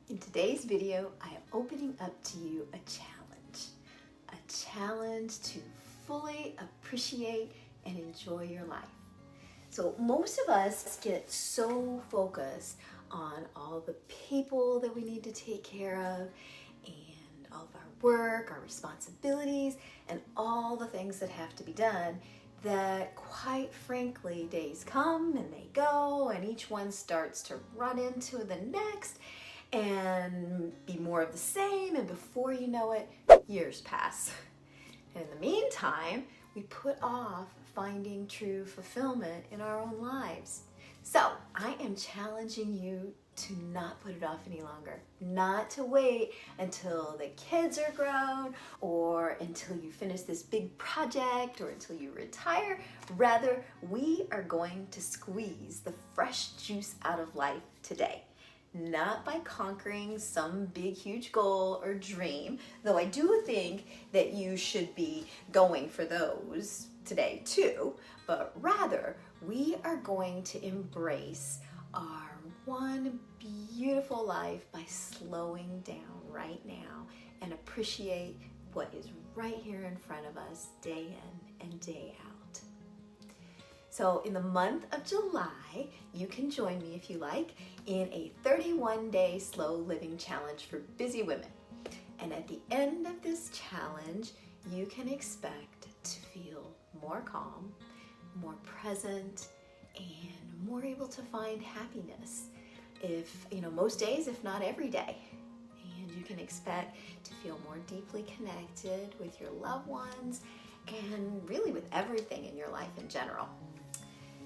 In today's video, I am opening up to you a challenge to fully appreciate and enjoy your life. So most of us get so focused on all the people that we need to take care of and all of our work, our responsibilities, and all the things that have to be done that, quite frankly, days come and they go and each one starts to run into the next and be more of the same, and before you know it, years pass. And in the meantime, we put off finding true fulfillment in our own lives. So I am challenging you to not put it off any longer, not to wait until the kids are grown or until you finish this big project or until you retire. Rather, we are going to squeeze the fresh juice out of life today. Not by conquering some big, huge goal or dream, though I do think that you should be going for those today too, but rather we are going to embrace our one beautiful life by slowing down right now and appreciate what is right here in front of us day in and day out. So in the month of July, you can join me if you like in a 31-day slow living challenge for busy women. And at the end of this challenge, you can expect to feel more calm, more present, and more able to find happiness. Most days, if not every day. And you can expect to feel more deeply connected with your loved ones and really with everything in your life in general.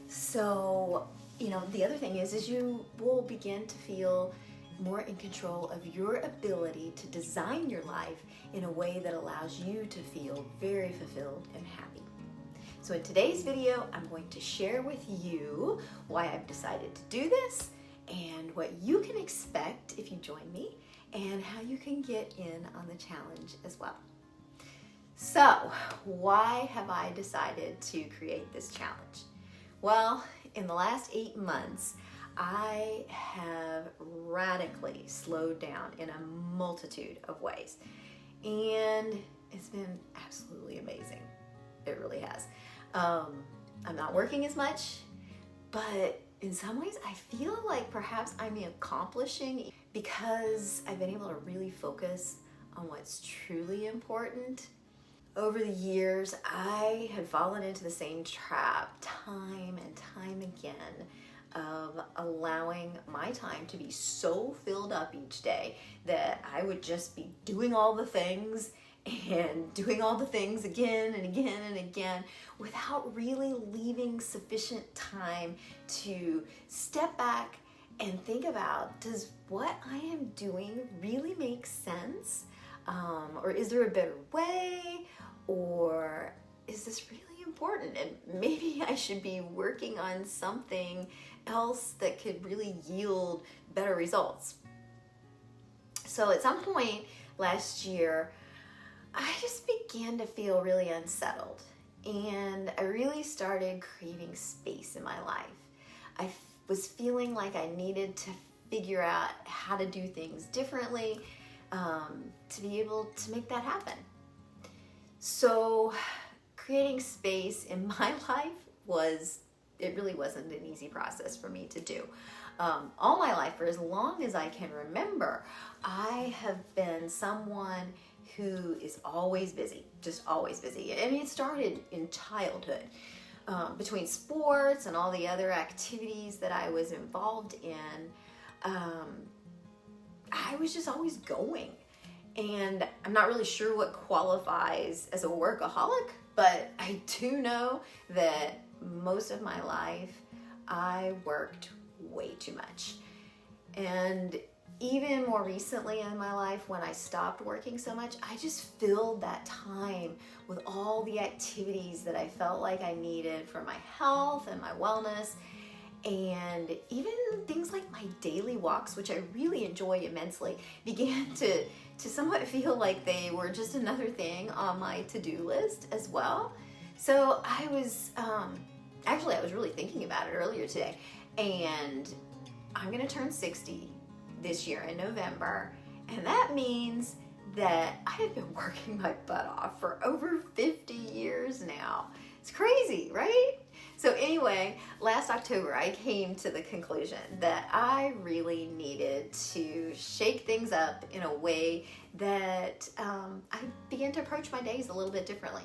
So, the other thing is you will begin to feel more in control of your ability to design your life in a way that allows you to feel very fulfilled and happy. So in today's video, I'm going to share with you why I've decided to do this and what you can expect if you join me and how you can get in on the challenge as well. So, why have I decided to create this challenge? Well, in the last 8 months, I have radically slowed down in a multitude of ways. And it's been absolutely amazing. It really has. I'm not working as much, but in some ways I feel like perhaps I'm accomplishing because I've been able to really focus on what's truly important. Over the years, I had fallen into the same trap time and time again of allowing my time to be so filled up each day that I would just be doing all the things and doing all the things again and again and again without really leaving sufficient time to step back and think about, does what I am doing really make sense? Or is there a better way? Or is this really important? And maybe I should be working on something else that could really yield better results. So at some point last year, I just began to feel really unsettled. And I really started craving space in my life. I was feeling like I needed to figure out how to do things differently to be able to make that happen. So creating space in my life it really wasn't an easy process for me to do. All my life, for as long as I can remember, I have been someone who is always busy, just always busy. And it started in childhood. Between sports and all the other activities that I was involved in, I was just always going. And I'm not really sure what qualifies as a workaholic, but I do know that most of my life I worked way too much. And even more recently in my life, when I stopped working so much, I just filled that time with all the activities that I felt like I needed for my health and my wellness. And even things like my daily walks, which I really enjoy immensely, began to somewhat feel like they were just another thing on my to-do list as well. So I was, I was really thinking about it earlier today, and I'm gonna turn 60 this year in November, and that means that I have been working my butt off for over 50 years now. It's crazy, right? So anyway, last October I came to the conclusion that I really needed to shake things up in a way that I began to approach my days a little bit differently.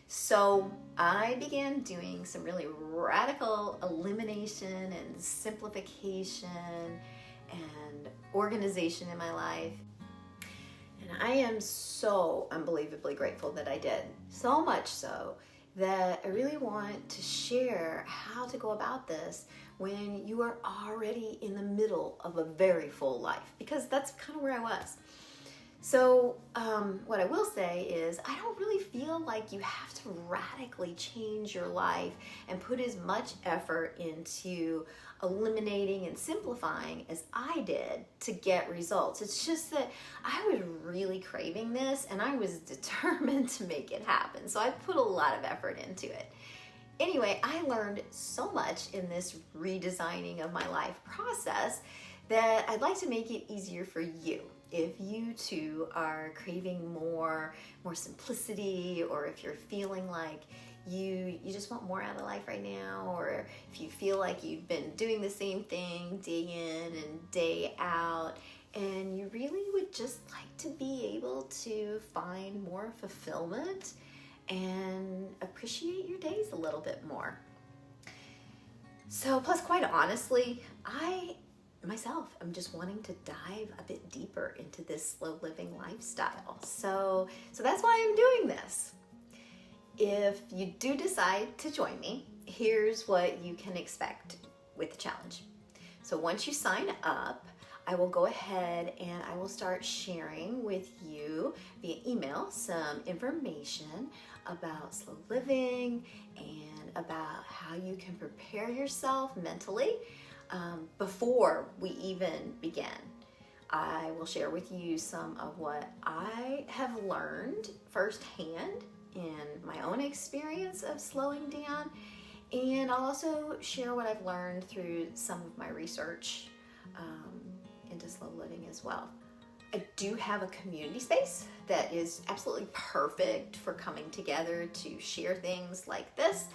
So I began doing some really radical elimination and simplification and organization in my life. And I am so unbelievably grateful that I did. So much so that I really want to share how to go about this when you are already in the middle of a very full life, because that's kind of where I was. So what I will say is I don't really feel like you have to radically change your life and put as much effort into eliminating and simplifying as I did to get results. It's just that I was really craving this and I was determined to make it happen. So I put a lot of effort into it. Anyway, I learned so much in this redesigning of my life process that I'd like to make it easier for you. If you too are craving more simplicity, or if you're feeling like you just want more out of life right now, or if you feel like you've been doing the same thing day in and day out, and you really would just like to be able to find more fulfillment and appreciate your days a little bit more. So, plus, quite honestly, I'm just wanting to dive a bit deeper into this slow living lifestyle. So that's why I'm doing this. If you do decide to join me, here's what you can expect with the challenge. So once you sign up, I will go ahead and I will start sharing with you via email some information about slow living and about how you can prepare yourself mentally before we even begin. I will share with you some of what I have learned firsthand in my own experience of slowing down, and I'll also share what I've learned through some of my research into slow living as well. I do have a community space that is absolutely perfect for coming together to share things like this.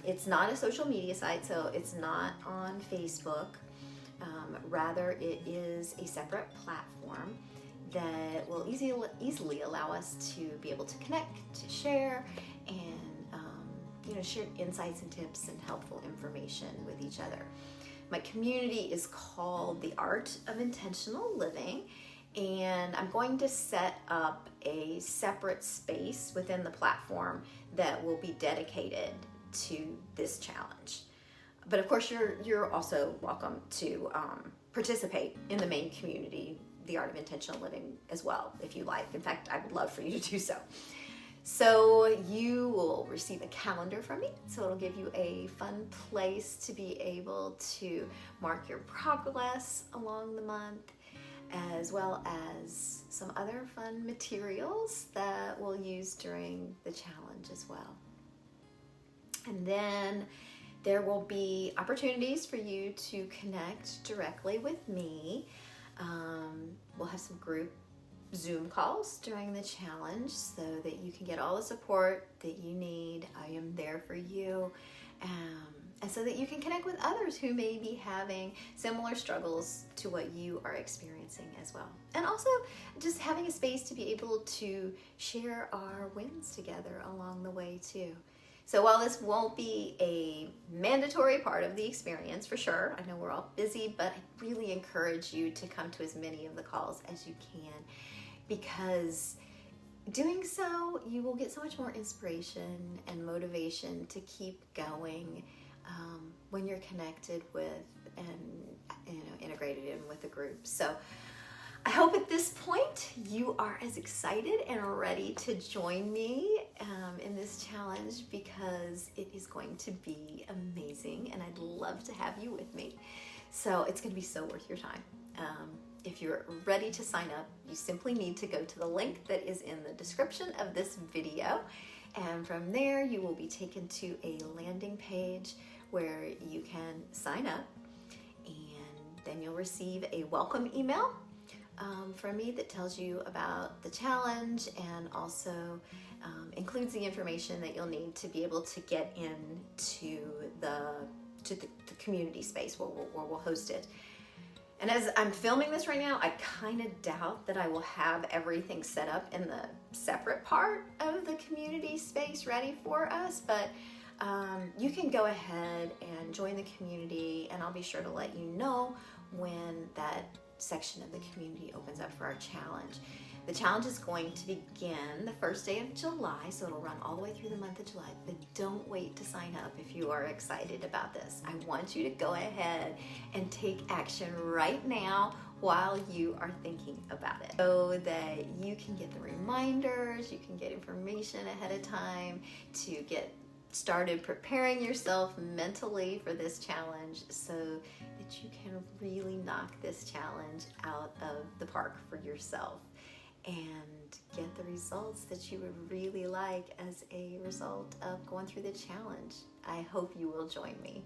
It's not a social media site, so it's not on Facebook. Rather, it is a separate platform that will easily allow us to be able to connect, to share, and share insights and tips and helpful information with each other. My community is called The Art of Intentional Living, and I'm going to set up a separate space within the platform that will be dedicated to this challenge. But of course, you're also welcome to participate in the main community, The Art of Intentional Living, as well, if you like. In fact, I would love for you to do so. So you will receive a calendar from me, so it'll give you a fun place to be able to mark your progress along the month, as well as some other fun materials that we'll use during the challenge as well. And then there will be opportunities for you to connect directly with me. We'll have some group Zoom calls during the challenge so that you can get all the support that you need. I am there for you. And so that you can connect with others who may be having similar struggles to what you are experiencing as well. And also just having a space to be able to share our wins together along the way too. So while this won't be a mandatory part of the experience for sure, I know we're all busy, but I really encourage you to come to as many of the calls as you can, because doing so, you will get so much more inspiration and motivation to keep going when you're connected with and integrated in with the group. So I hope at this point you are as excited and ready to join me in this challenge, because it is going to be amazing and I'd love to have you with me. So it's going to be so worth your time. If you're ready to sign up, you simply need to go to the link that is in the description of this video, and from there you will be taken to a landing page where you can sign up, and then you'll receive a welcome email from me that tells you about the challenge and also includes the information that you'll need to be able to get into the community space where we'll host it. And as I'm filming this right now, I kind of doubt that I will have everything set up in the separate part of the community space ready for us, but you can go ahead and join the community, and I'll be sure to let you know when that section of the community opens up for our challenge. The challenge is going to begin the first day of July, so it'll run all the way through the month of July, but don't wait to sign up if you are excited about this. I want you to go ahead and take action right now while you are thinking about it, so that you can get the reminders, you can get information ahead of time to get started preparing yourself mentally for this challenge, so that you can really knock this challenge out of the park for yourself and get the results that you would really like as a result of going through the challenge. I hope you will join me.